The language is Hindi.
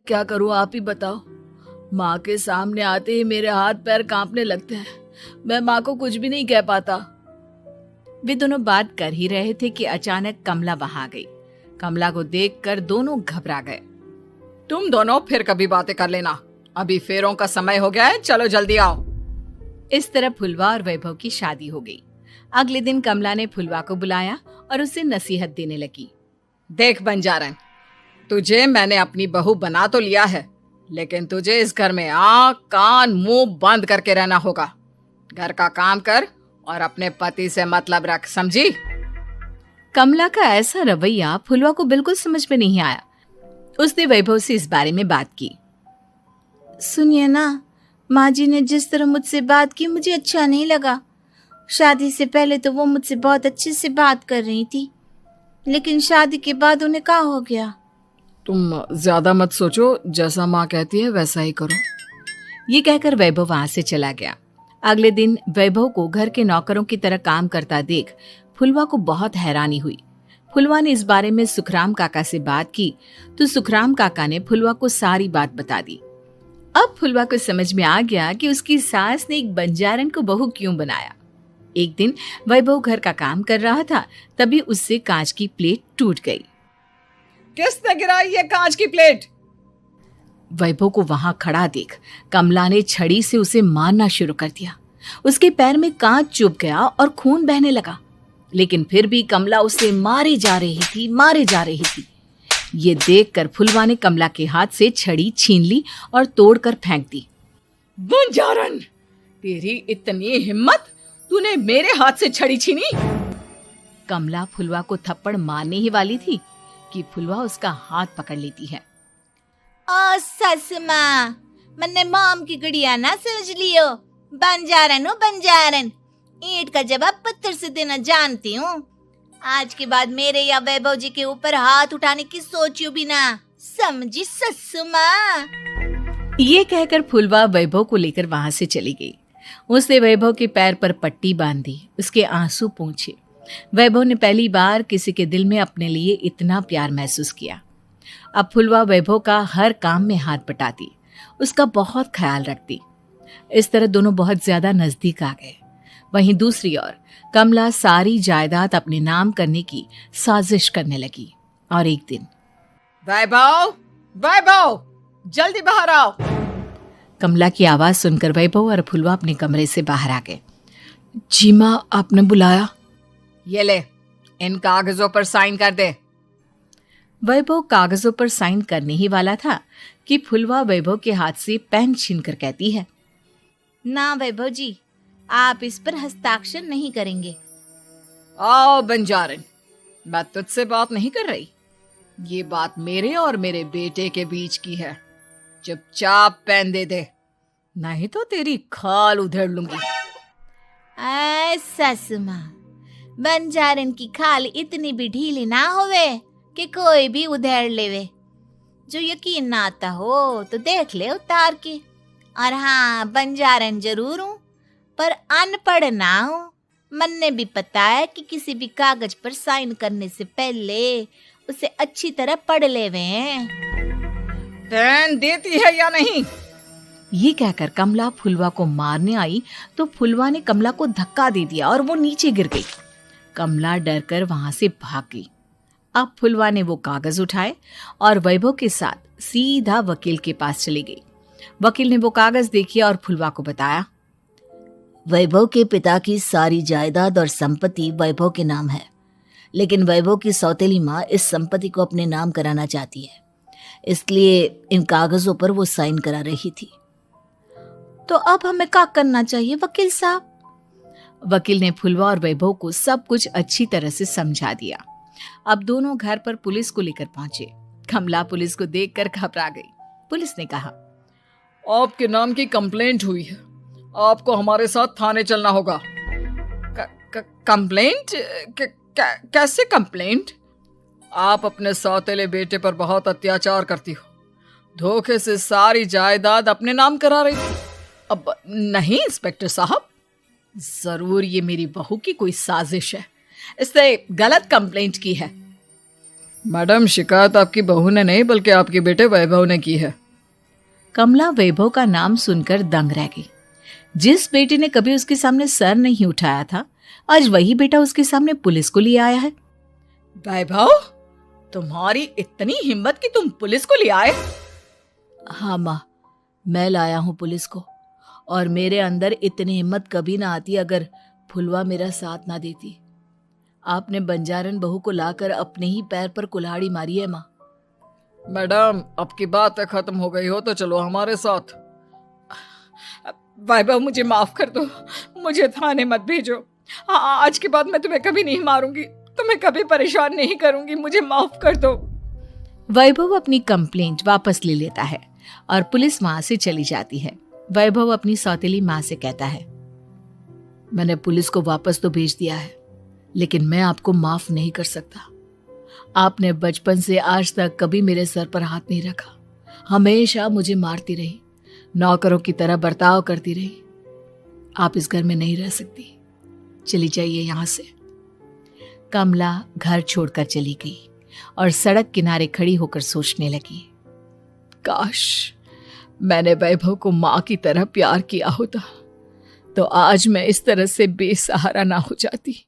क्या करूं, आप ही बताओ। माँ के सामने आते ही मेरे हाथ पैर कांपने लगते हैं। मैं माँ को कुछ भी नहीं कह पाता। वे दोनों बात कर ही रहे थे कि अचानक कमला वहां आ गई। कमला को देखकर दोनों घबरा गए। तुम दोनों फिर कभी बातें कर लेना, अभी फेरों का समय हो गया है, चलो जल्दी आओ। इस तरह फुलवा और वैभव की शादी हो गई। अगले दिन कमला ने फुलवा को बुलाया और उसे नसीहत देने लगी। देख बंजारन, तुझे मैंने अपनी बहू बना तो लिया है, लेकिन तुझे इस घर में आँख कान मुंह बंद करके रहना होगा। घर का काम कर और अपने पति से मतलब रख, समझी? कमला का ऐसा रवैया फुलवा को बिल्कुल समझ में नहीं आया। उसने वैभव से इस बारे में बात की। सुनिए ना, माँ जी ने जिस तरह मुझसे बात की मुझे अच्छा नहीं लगा। शादी से पहले तो वो मुझसे बहुत अच्छे से बात कर रही थी, लेकिन शादी के बाद उन्हें क्या हो गया? तुम ज्यादा मत सोचो, जैसा माँ कहती है वैसा ही करो। ये कहकर वैभव वहां से चला गया। अगले दिन वैभव को घर के नौकरों की तरह काम करता देख फुलवा को बहुत हैरानी हुई। फुलवा ने इस बारे में सुखराम काका से बात की तो सुखराम काका ने फुलवा को सारी बात बता दी। अब फुलवा को समझ में आ गया कि उसकी सास ने एक बंजारन को बहू क्यों बनाया। एक दिन वैभव घर का काम कर रहा था, तभी उससे कांच की प्लेट टूट गई। किसने गिराई ये कांच की प्लेट? वैभव को वहां खड़ा देख कमला ने छड़ी से उसे मारना शुरू कर दिया। उसके पैर में कांच चुभ गया और खून बहने लगा, लेकिन फिर भी कमला उसे मारे जा रही थी। ये देखकर फुलवा ने कमला के हाथ से छड़ी छीन ली और तोड़कर फेंक दी। बंजारन, तेरी इतनी हिम्मत, तूने मेरे हाथ से छड़ी छीनी? कमला फुलवा को थप्पड़ मारने ही वाली थी कि फुलवा उसका हाथ पकड़ लेती है। ओ सस माँ, मैंने मॉम की गुड़िया ना समझ लियो। बंजारन हो बंजारन, ईंट का जवाब पत्थर से देना जानती हूँ। आज के बाद मेरे या वैभव जी के ऊपर हाथ उठाने की सोचियो भी ना, समझी ससु माँ? ये कहकर फुलवा वैभव को लेकर वहां से चली गई। उसने वैभव के पैर पर पट्टी बांधी, उसके आंसू पोंछे। वैभव ने पहली बार किसी के दिल में अपने लिए इतना प्यार महसूस किया। अब फुलवा वैभव का हर काम में हाथ बटाती, उसका बहुत ख्याल रखती। इस तरह दोनों बहुत ज्यादा नजदीक आ गए। वहीं दूसरी ओर कमला सारी जायदाद अपने नाम करने की साजिश करने लगी। और एक दिन, वैभव, जल्दी बाहर आओ। कमला की आवाज सुनकर वैभव और फुलवा अपने कमरे से बाहर आ गए। जी माँ, आपने बुलाया? ये ले, इन कागजों पर साइन कर दे। वैभव कागजों पर साइन करने ही वाला था कि फुलवा वैभव के हाथ से पेन छीनकर कहती है, ना वैभव जी, आप इस पर हस्ताक्षर नहीं करेंगे। आओ बंजारन, मैं तुझसे बात नहीं कर रही। ये बात मेरे और मेरे बेटे के बीच की है। चुपचाप पेन दे दे, नहीं तो तेरी खाल उधेड़ लूंगी। ससु माँ, बंजारन की खाल इतनी भी ढीली ना होवे कि कोई भी उधेड़ लेवे। जो यकीन ना आता हो तो देख ले उतार के। और हाँ, बंजारन जरूर हूँ पर अनपढ़ ना हूँ। मन्ने भी पता है कि किसी भी कागज पर साइन करने से पहले उसे अच्छी तरह पढ़ लेवे हैं। पेन देती है या नहीं? ये कहकर कमला फुलवा को मारने आई तो फुलवा ने कमला को धक्का दे दिया और वो नीचे गिर गई। कमला डरकर वहां से भाग गई। अब फुलवा ने वो कागज उठाए और वैभव के साथ सीधा वकील के पास चली गई। वकील ने वो कागज देखे और फुलवा को बताया, वैभव के पिता की सारी जायदाद और संपत्ति वैभव के नाम है, लेकिन वैभव की सौतेली माँ इस संपत्ति को अपने नाम कराना चाहती है, इसलिए इन कागजों पर वो साइन करा रही थी। तो अब हमें क्या करना चाहिए वकील साहब? वकील ने फुलवा और वैभव को सब कुछ अच्छी तरह से समझा दिया। अब दोनों घर पर पुलिस को लेकर पहुंचे। कमला पुलिस को देखकर घबरा गई। पुलिस ने कहा, आपके नाम की कंप्लेंट हुई है, आपको हमारे साथ थाने चलना होगा। कंप्लेंट? कैसे कंप्लेंट? आप अपने सौतेले बेटे पर बहुत अत्याचार करती हो, धोखे से सारी जायदाद अपने नाम करा रही थी। अब नहीं इंस्पेक्टर साहब, जरूर ये मेरी बहू की कोई साजिश है, इससे गलत कंप्लेंट की है। मैडम, शिकायत आपकी बहू ने नहीं बल्कि आपके बेटे वैभव ने की है। कमला वैभव का नाम सुनकर दंग रह गई। जिस बेटे ने कभी उसके सामने सर नहीं उठाया था, आज वही बेटा उसके सामने पुलिस को लिए आया है। वैभव, तुम्हारी इतनी हिम्मत कि तुम पुलिस को ले आए? हाँ माँ, मैं लाया हूँ पुलिस को, और मेरे अंदर इतनी हिम्मत कभी ना आती अगर फुलवा मेरा साथ ना देती। आपने बंजारन बहू को लाकर अपने ही पैर पर कुल्हाड़ी मारी है माँ। मैडम, अब की बात खत्म हो गई हो तो चलो हमारे साथ। वैभव, मुझे माफ कर दो, मुझे थाने मत भेजो। आज के बाद मैं तुम्हें कभी नहीं मारूंगी, तुम्हें कभी परेशान नहीं करूंगी, मुझे माफ कर दो। वैभव अपनी कंप्लेंट वापस ले लेता है और पुलिस वहां से चली जाती है। वैभव अपनी सौतेली माँ से कहता है, मैंने पुलिस को वापस तो भेज दिया है, लेकिन मैं आपको माफ नहीं कर सकता। आपने बचपन से आज तक कभी मेरे सर पर हाथ नहीं रखा, हमेशा मुझे मारती रही, नौकरों की तरह बर्ताव करती रही। आप इस घर में नहीं रह सकती, चली जाइए यहाँ से। कमला घर छोड़कर चली गई और सड़क किनारे खड़ी होकर सोचने लगी, काश मैंने वैभव को माँ की तरह प्यार किया होता तो आज मैं इस तरह से बेसहारा ना हो जाती।